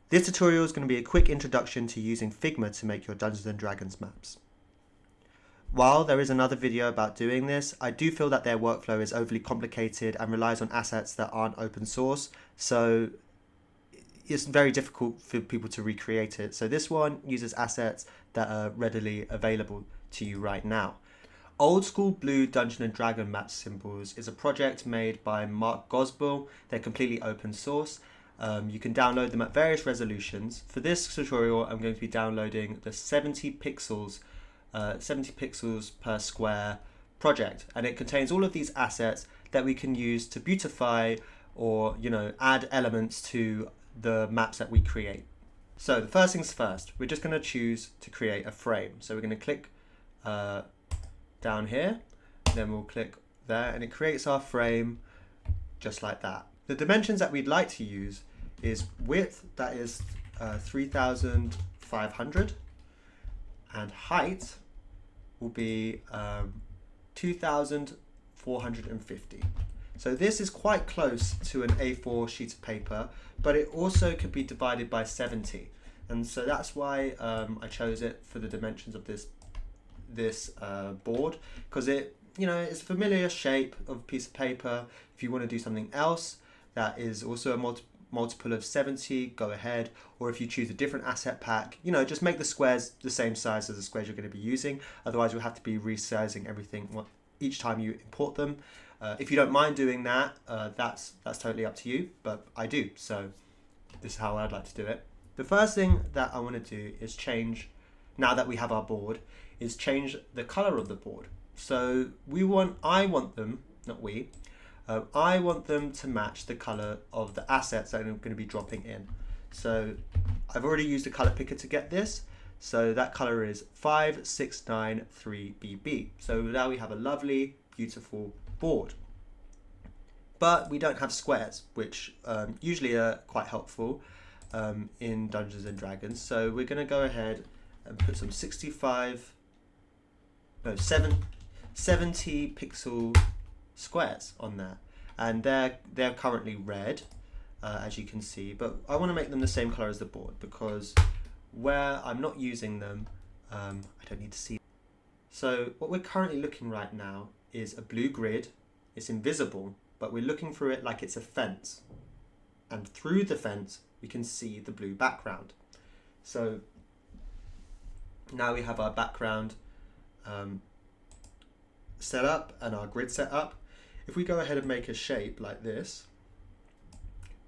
This tutorial is going to be a quick introduction to using Figma to make your Dungeons & Dragons maps. While there is another video about doing this, I do feel that their workflow is overly complicated and relies on assets that aren't open source, so it's very difficult for people to recreate it. So this one uses assets that are readily available to you right now. Old School Blue Dungeon & Dragon map symbols is a project made by Mark Gosbell. They're completely open source. You can download them at various resolutions. For this tutorial, I'm going to be downloading the 70 pixels per square project, and it contains all of these assets that we can use to beautify or add elements to the maps that we create. So the first things first, we're just going to choose to create a frame. So we're going to click down here, then we'll click there, and it creates our frame just like that. The dimensions that we'd like to use is width, that is 3,500, and height will be 2,450. So this is quite close to an A4 sheet of paper, but it also could be divided by 70. And so that's why I chose it for the dimensions of this board, because it's a familiar shape of a piece of paper. If you want to do something else that is also a multiple of 70, go ahead. Or if you choose a different asset pack, just make the squares the same size as the squares you're going to be using. Otherwise, you'll have to be resizing everything each time you import them. If you don't mind doing that, that's totally up to you, but I do. So this is how I'd like to do it. The first thing that I want to do is change, now that we have our board, is change the color of the board. So I want them to match the color of the assets that I'm going to be dropping in. So I've already used a color picker to get this. So that color is 5693BB. So now we have a lovely, beautiful board. But we don't have squares, which usually are quite helpful in Dungeons and Dragons. So we're going to go ahead and put some 70 pixel squares on there, and they're currently red, as you can see, but I want to make them the same color as the board, because where I'm not using them, I don't need to see. So what we're currently looking right now is a blue grid. It's invisible, but we're looking through it like it's a fence, and through the fence we can see the blue background. So now we have our background set up and our grid set up. If we go ahead and make a shape like this,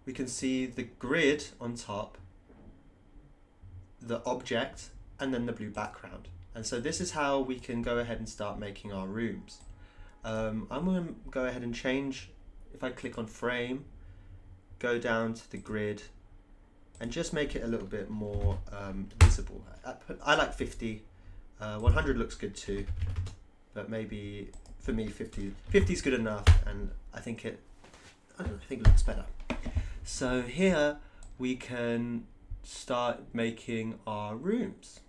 we can see the grid on top, the object, and then the blue background. And so this is how we can go ahead and start making our rooms. I'm going to go ahead and change, if I click on frame, go down to the grid, and just make it a little bit more visible. I like 50, 100 looks good too, but maybe for me 50 is good enough, and I think it looks better. So here we can start making our rooms.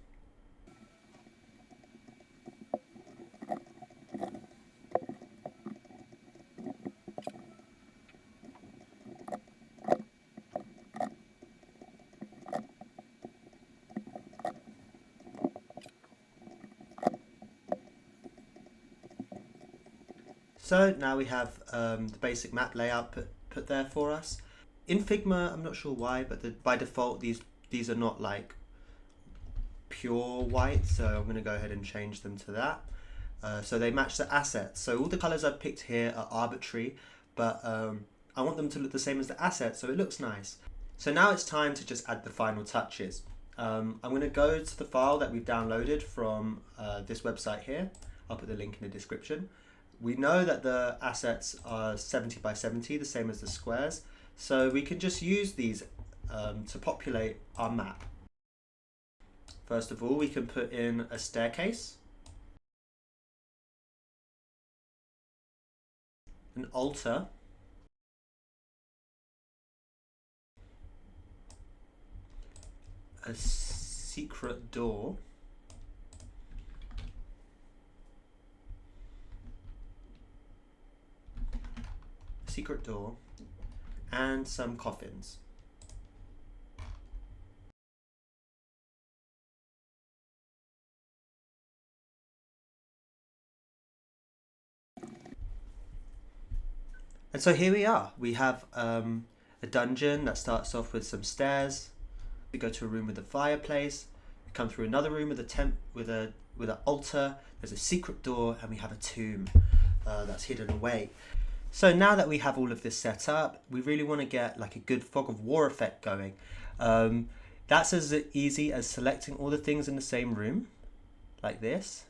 So now we have the basic map layout put there for us. In Figma, I'm not sure why, but by default these are not like pure white, so I'm going to go ahead and change them to that. So they match the assets. So all the colors I've picked here are arbitrary, but I want them to look the same as the assets, so it looks nice. So now it's time to just add the final touches. I'm going to go to the file that we've downloaded from this website here. I'll put the link in the description. We know that the assets are 70 by 70, the same as the squares, so we can just use these to populate our map. First of all, we can put in a staircase, an altar, a secret door, and some coffins. And so here we are. We have a dungeon that starts off with some stairs. We go to a room with a fireplace. We come through another room with an altar. There's a secret door, and we have a tomb that's hidden away. So now that we have all of this set up, we really want to get like a good fog of war effect going. That's as easy as selecting all the things in the same room, like this,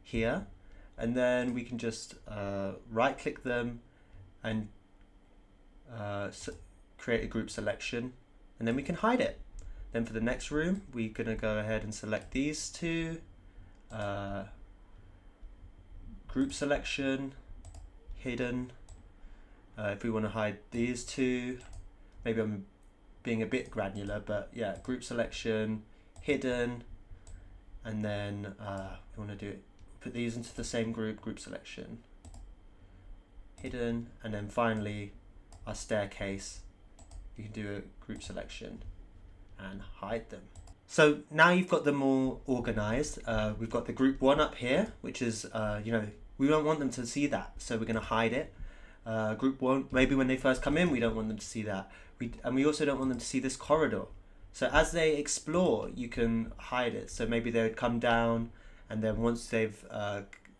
here, and then we can just right click them and create a group selection, and then we can hide it. Then for the next room, we're going to go ahead and select these two, group selection, hidden. If we want to hide these two, maybe I'm being a bit granular, but yeah, group selection, hidden, and then we want to put these into the same group selection, hidden, and then finally our staircase, you can do a group selection and hide them. So now you've got them all organized. We've got the group one up here, which is, we don't want them to see that, so we're going to hide it. Group one, maybe when they first come in, we don't want them to see that. We also don't want them to see this corridor. So as they explore, you can hide it. So maybe they would come down, and then once they've,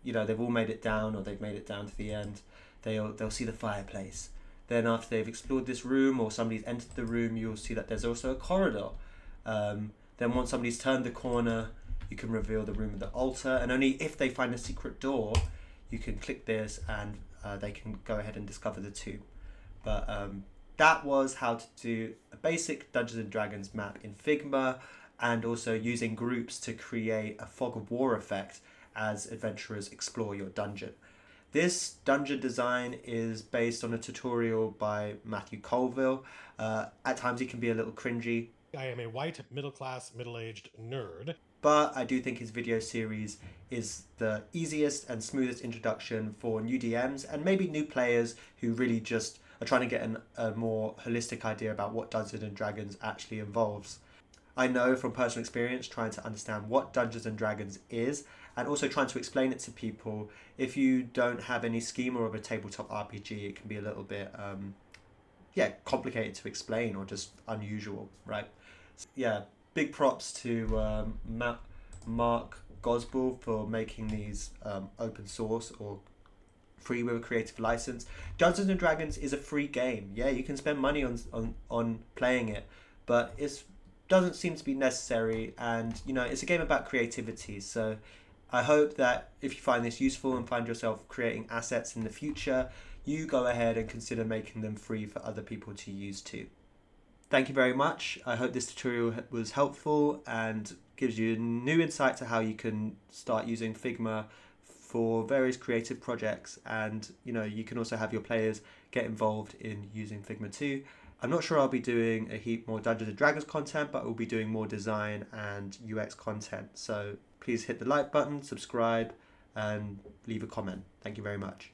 they've all made it down, or they've made it down to the end, they'll see the fireplace. Then after they've explored this room, or somebody's entered the room, you'll see that there's also a corridor. Then once somebody's turned the corner, you can reveal the room with the altar, and only if they find a secret door, you can click this and they can go ahead and discover the tomb. But that was how to do a basic Dungeons and Dragons map in Figma, and also using groups to create a fog of war effect as adventurers explore your dungeon. This dungeon design is based on a tutorial by Mark Gosbell. At times it can be a little cringy. I am a white, middle-class, middle-aged nerd. But I do think his video series is the easiest and smoothest introduction for new DMs and maybe new players who really just are trying to get a more holistic idea about what Dungeons and Dragons actually involves. I know from personal experience trying to understand what Dungeons and Dragons is, and also trying to explain it to people, if you don't have any schema of a tabletop RPG, it can be a little bit complicated to explain or just unusual, right? Yeah, big props to Mark Gosbell for making these open source or free with a creative license. Dungeons and Dragons is a free game. Yeah, you can spend money on playing it, but it doesn't seem to be necessary, and it's a game about creativity. So I hope that if you find this useful and find yourself creating assets in the future, you go ahead and consider making them free for other people to use too. Thank you very much. I hope this tutorial was helpful and gives you a new insight to how you can start using Figma for various creative projects, and you can also have your players get involved in using Figma too. I'm not sure I'll be doing a heap more Dungeons & Dragons content, but we'll be doing more design and UX content. So please hit the like button, subscribe, and leave a comment. Thank you very much.